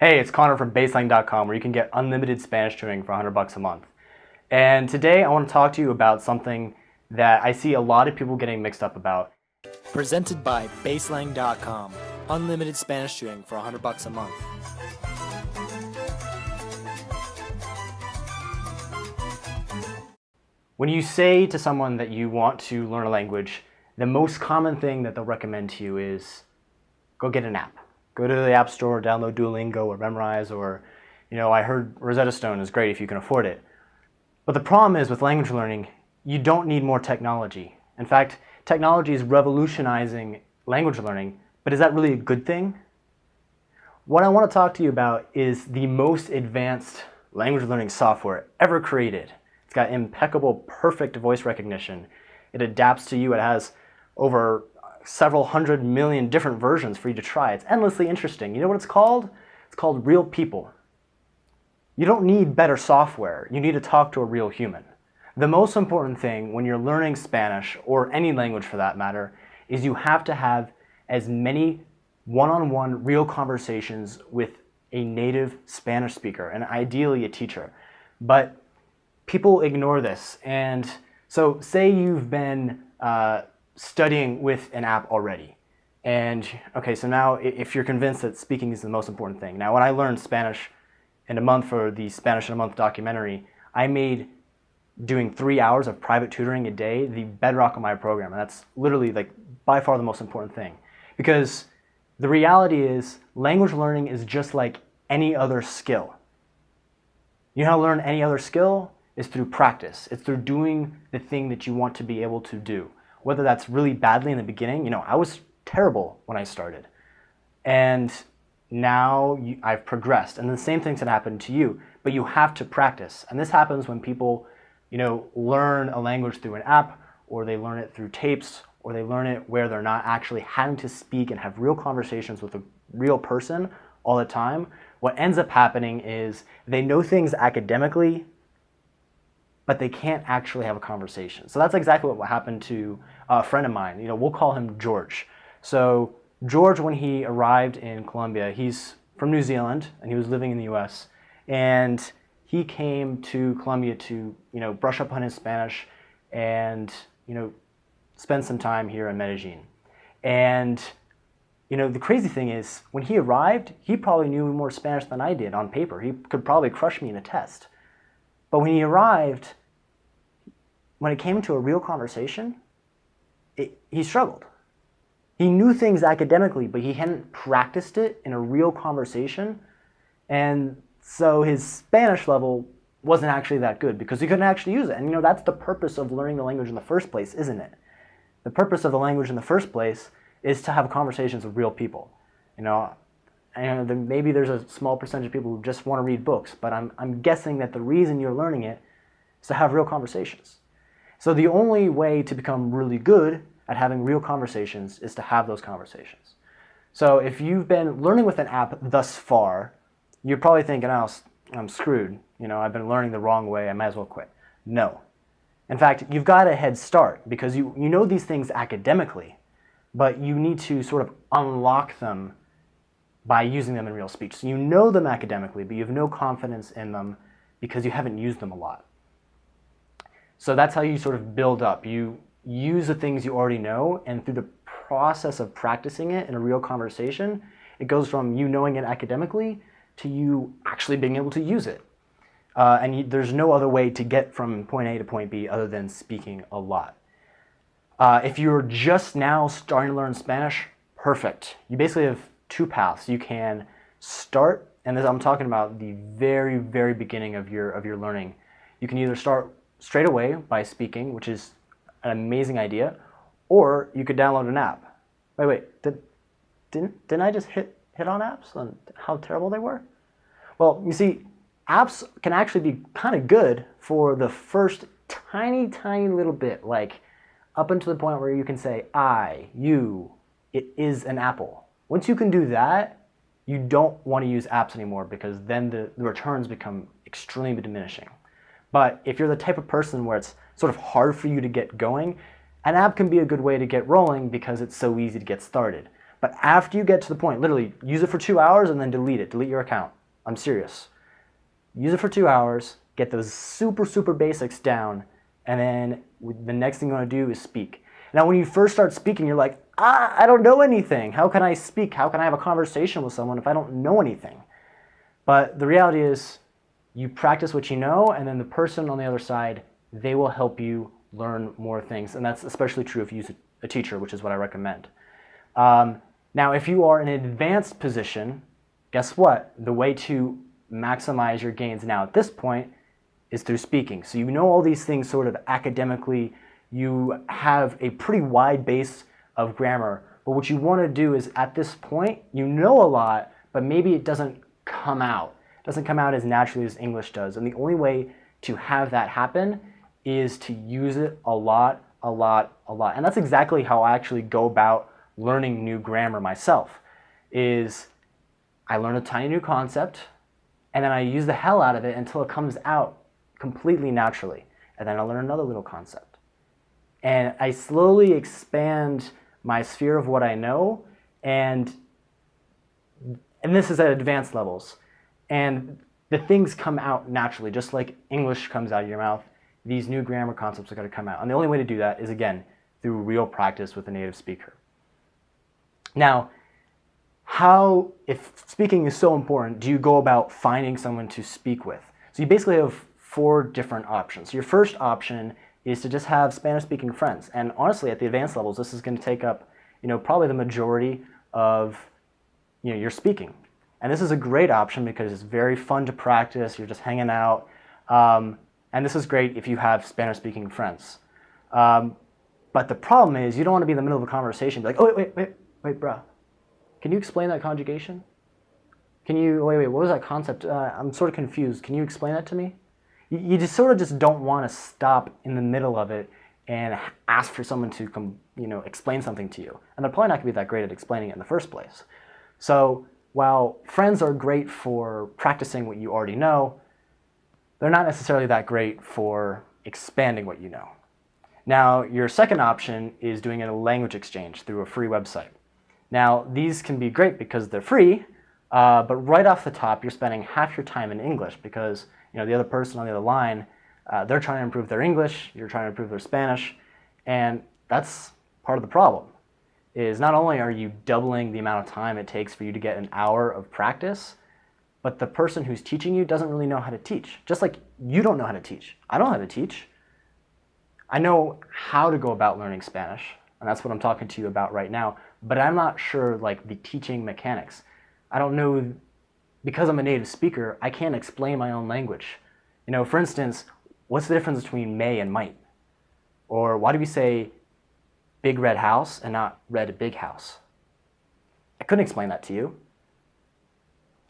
Hey, it's Connor from BaseLang.com, where you can get unlimited Spanish tutoring for $100 a month. And today I want to talk to you about something that I see a lot of people getting mixed up about. Presented by BaseLang.com. Unlimited Spanish tutoring for $100 a month. When you say to someone that you want to learn a language, the most common thing that they'll recommend to you is go get an app. Go to the App Store, download Duolingo or Memrise, or, I heard Rosetta Stone is great if you can afford it. But the problem is with language learning, you don't need more technology. In fact, technology is revolutionizing language learning, but is that really a good thing? What I want to talk to you about is the most advanced language learning software ever created. It's got impeccable, perfect voice recognition. It adapts to you. It has over several 100 million different versions for you to try. It's endlessly interesting. You know what it's called? It's called Real People. You don't need better software. You need to talk to a real human. The most important thing when you're learning Spanish, or any language for that matter, is you have to have as many one-on-one real conversations with a native Spanish speaker, and ideally a teacher. But people ignore this. And so say you've been studying with an app already. And okay, so now if you're convinced that speaking is the most important thing. Now, when I learned Spanish in a month for the Spanish in a Month documentary, I made doing 3 hours of private tutoring a day the bedrock of my program. And that's literally by far the most important thing. Because the reality is language learning is just like any other skill. You know how to learn any other skill? Is through practice. It's through doing the thing that you want to be able to do. Whether that's really badly in the beginning, I was terrible when I started. And now I've progressed. And the same things had happened to you, but you have to practice. And this happens when people, learn a language through an app, or they learn it through tapes, or they learn it where they're not actually having to speak and have real conversations with a real person all the time. What ends up happening is they know things academically, but they can't actually have a conversation. So that's exactly what happened to a friend of mine. We'll call him George. So George, when he arrived in Colombia, he's from New Zealand and he was living in the US. And he came to Colombia to, brush up on his Spanish and, spend some time here in Medellin. And, the crazy thing is when he arrived, he probably knew more Spanish than I did on paper. He could probably crush me in a test. But when he arrived, when it came to a real conversation, he struggled. He knew things academically, but he hadn't practiced it in a real conversation. And so his Spanish level wasn't actually that good because he couldn't actually use it. And that's the purpose of learning the language in the first place, isn't it? The purpose of the language in the first place is to have conversations with real people. And maybe there's a small percentage of people who just want to read books, but I'm guessing that the reason you're learning it is to have real conversations. So the only way to become really good at having real conversations is to have those conversations. So if you've been learning with an app thus far, you're probably thinking, oh, I'm screwed. I've been learning the wrong way. I might as well quit. No. In fact, you've got a head start because you know these things academically, but you need to sort of unlock them by using them in real speech. So you know them academically, but you have no confidence in them because you haven't used them a lot. So that's how you sort of build up. You use the things you already know, and through the process of practicing it in a real conversation, it goes from you knowing it academically to you actually being able to use it. There's no other way to get from point A to point B other than speaking a lot. If you're just now starting to learn Spanish, perfect. You basically have two paths. You can start, and I'm talking about the very, very beginning of your learning. You can either start straight away by speaking, which is an amazing idea, or you could download an app. Wait, didn't I just hit on apps and how terrible they were? Well, you see, apps can actually be kind of good for the first tiny little bit, like up until the point where you can say, I, you, it is an apple. Once you can do that, you don't want to use apps anymore because then the returns become extremely diminishing. But if you're the type of person where it's sort of hard for you to get going, an app can be a good way to get rolling because it's so easy to get started. But after you get to the point, literally use it for 2 hours and then delete it. Delete your account. I'm serious. Use it for 2 hours, get those super, super basics down, and then the next thing you want to do is speak. Now, when you first start speaking, you're like, I don't know anything. How can I speak? How can I have a conversation with someone if I don't know anything? But the reality is you practice what you know, and then the person on the other side, they will help you learn more things. And that's especially true if you use a teacher, which is what I recommend. Now, if you are in an advanced position, guess what? The way to maximize your gains now at this point is through speaking. So you know all these things sort of academically. You have a pretty wide base of grammar. But what you want to do is at this point, you know a lot, but maybe it doesn't come out. It doesn't come out as naturally as English does. And the only way to have that happen is to use it a lot, a lot, a lot. And that's exactly how I actually go about learning new grammar myself, is I learn a tiny new concept, and then I use the hell out of it until it comes out completely naturally. And then I learn another little concept. And I slowly expand my sphere of what I know, and this is at advanced levels. And the things come out naturally, just like English comes out of your mouth. These new grammar concepts are going to come out. And the only way to do that is, again, through real practice with a native speaker. Now, how, if speaking is so important, do you go about finding someone to speak with? So you basically have 4 different options. Your first option is to just have Spanish-speaking friends. And honestly, at the advanced levels, this is going to take up, probably the majority of, your speaking. And this is a great option because it's very fun to practice. You're just hanging out. And this is great if you have Spanish-speaking friends. But the problem is you don't want to be in the middle of a conversation and be like, oh, wait, bro. Can you explain that conjugation? Wait, what was that concept? I'm sort of confused. Can you explain that to me? You just sort of just don't want to stop in the middle of it and ask for someone to explain something to you. And they're probably not going to be that great at explaining it in the first place. So while friends are great for practicing what you already know, they're not necessarily that great for expanding what you know. Now, your second option is doing a language exchange through a free website. Now, these can be great because they're free, but right off the top, you're spending half your time in English because the other person on the other line, they're trying to improve their English, you're trying to improve their Spanish, and that's part of the problem. Is not only are you doubling the amount of time it takes for you to get an hour of practice, but the person who's teaching you doesn't really know how to teach. Just like you don't know how to teach. I don't know how to teach. I know how to go about learning Spanish, and that's what I'm talking to you about right now, but I'm not sure like the teaching mechanics. I don't know, because I'm a native speaker, I can't explain my own language. For instance, what's the difference between may and might? Or why do we say big red house and not red big house? I couldn't explain that to you.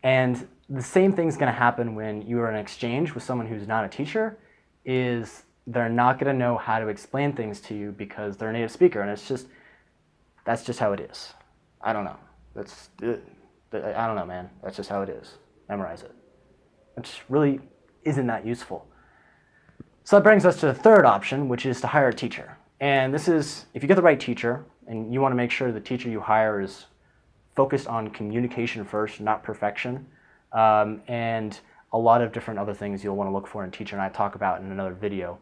And the same thing's going to happen when you are in an exchange with someone who's not a teacher, is they're not going to know how to explain things to you because they're a native speaker, and that's just how it is. I don't know. I don't know, man. That's just how it is. Memorize it. Which really isn't that useful. So that brings us to the third option, which is to hire a teacher. And this is, if you get the right teacher, and you want to make sure the teacher you hire is focused on communication first, not perfection, and a lot of different other things you'll want to look for in a teacher, and I talk about in another video.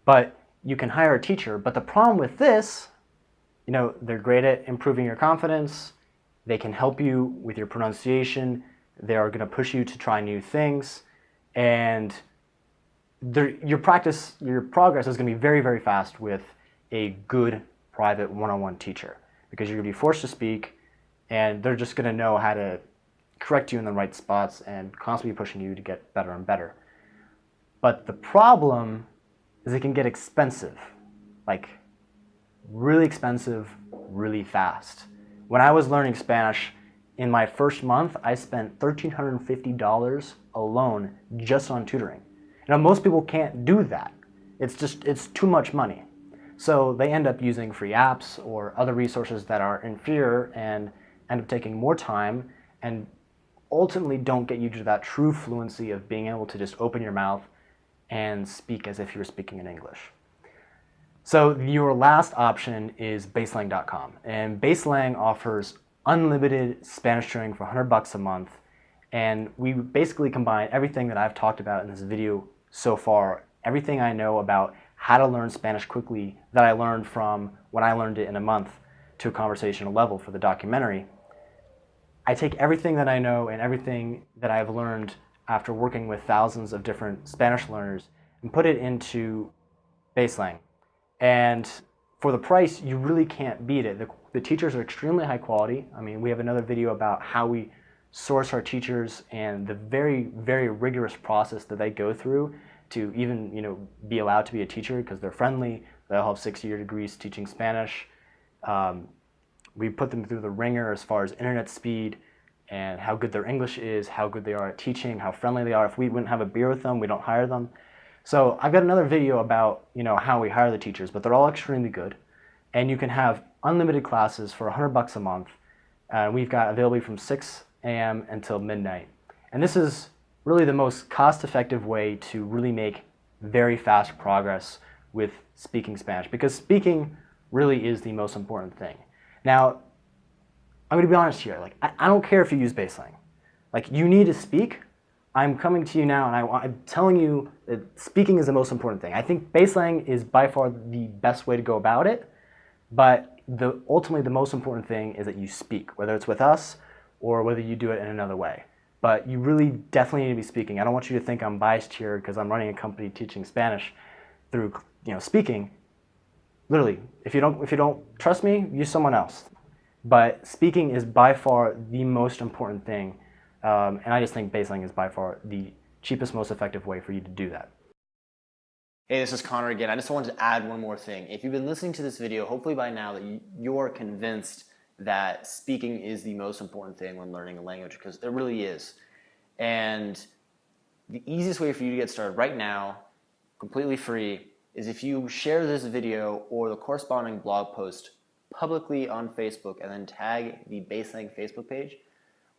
But you can hire a teacher, but the problem with this, they're great at improving your confidence. They can help you with your pronunciation. They are going to push you to try new things. And your progress is going to be very, very fast with a good private one-on-one teacher, because you're going to be forced to speak, and they're just going to know how to correct you in the right spots and constantly pushing you to get better and better. But the problem is it can get expensive, like really expensive, really fast. When I was learning Spanish, in my first month, I spent $1,350 alone just on tutoring. Most people can't do that. It's too much money. So they end up using free apps or other resources that are inferior and end up taking more time and ultimately don't get you to that true fluency of being able to just open your mouth and speak as if you were speaking in English. So your last option is BaseLang.com, and BaseLang offers unlimited Spanish tutoring for $100 a month, and we basically combine everything that I've talked about in this video so far, everything I know about how to learn Spanish quickly that I learned from when I learned it in a month to a conversational level for the documentary. I take everything that I know and everything that I've learned after working with thousands of different Spanish learners and put it into BaseLang. And for the price, you really can't beat it. The teachers are extremely high quality. I mean, we have another video about how we source our teachers and the very, very rigorous process that they go through to even, be allowed to be a teacher, because they're friendly. They all have 6-year degrees teaching Spanish. We put them through the ringer as far as internet speed and how good their English is, how good they are at teaching, how friendly they are. If we wouldn't have a beer with them, we don't hire them. So I've got another video about how we hire the teachers, but they're all extremely good. And you can have unlimited classes for $100 a month. We've got availability from 6 a.m. until midnight. And this is really the most cost-effective way to really make very fast progress with speaking Spanish, because speaking really is the most important thing. Now, I'm going to be honest here. I don't care if you use BaseLang. You need to speak. I'm coming to you now, and I'm telling you that speaking is the most important thing. I think BaseLang is by far the best way to go about it, but ultimately the most important thing is that you speak, whether it's with us or whether you do it in another way. But you really definitely need to be speaking. I don't want you to think I'm biased here because I'm running a company teaching Spanish through speaking. Literally, if you don't trust me, use someone else. But speaking is by far the most important thing, and I just think BaseLang is by far the cheapest, most effective way for you to do that. Hey, this is Connor again. I just wanted to add one more thing. If you've been listening to this video, hopefully by now that you're convinced that speaking is the most important thing when learning a language, because it really is. And the easiest way for you to get started right now, completely free, is if you share this video or the corresponding blog post publicly on Facebook and then tag the BaseLang Facebook page,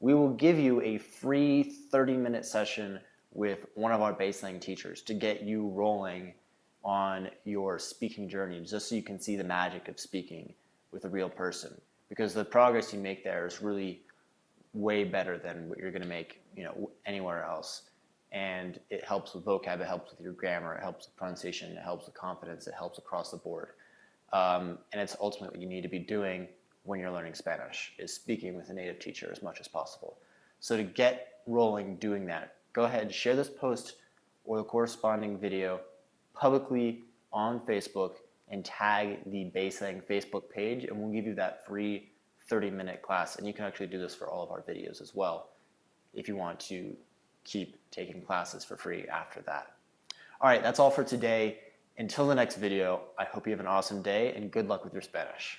we will give you a free 30-minute session with one of our BaseLang teachers to get you rolling on your speaking journey, just so you can see the magic of speaking with a real person. Because the progress you make there is really way better than what you're going to make anywhere else. And it helps with vocab, it helps with your grammar, it helps with pronunciation, it helps with confidence, it helps across the board. And it's ultimately what you need to be doing when you're learning Spanish, is speaking with a native teacher as much as possible. So to get rolling doing that, go ahead, share this post or the corresponding video publicly on Facebook and tag the BaseLang Facebook page, and we'll give you that free 30-minute class. And you can actually do this for all of our videos as well if you want to keep taking classes for free after that. All right, that's all for today. Until the next video, I hope you have an awesome day and good luck with your Spanish.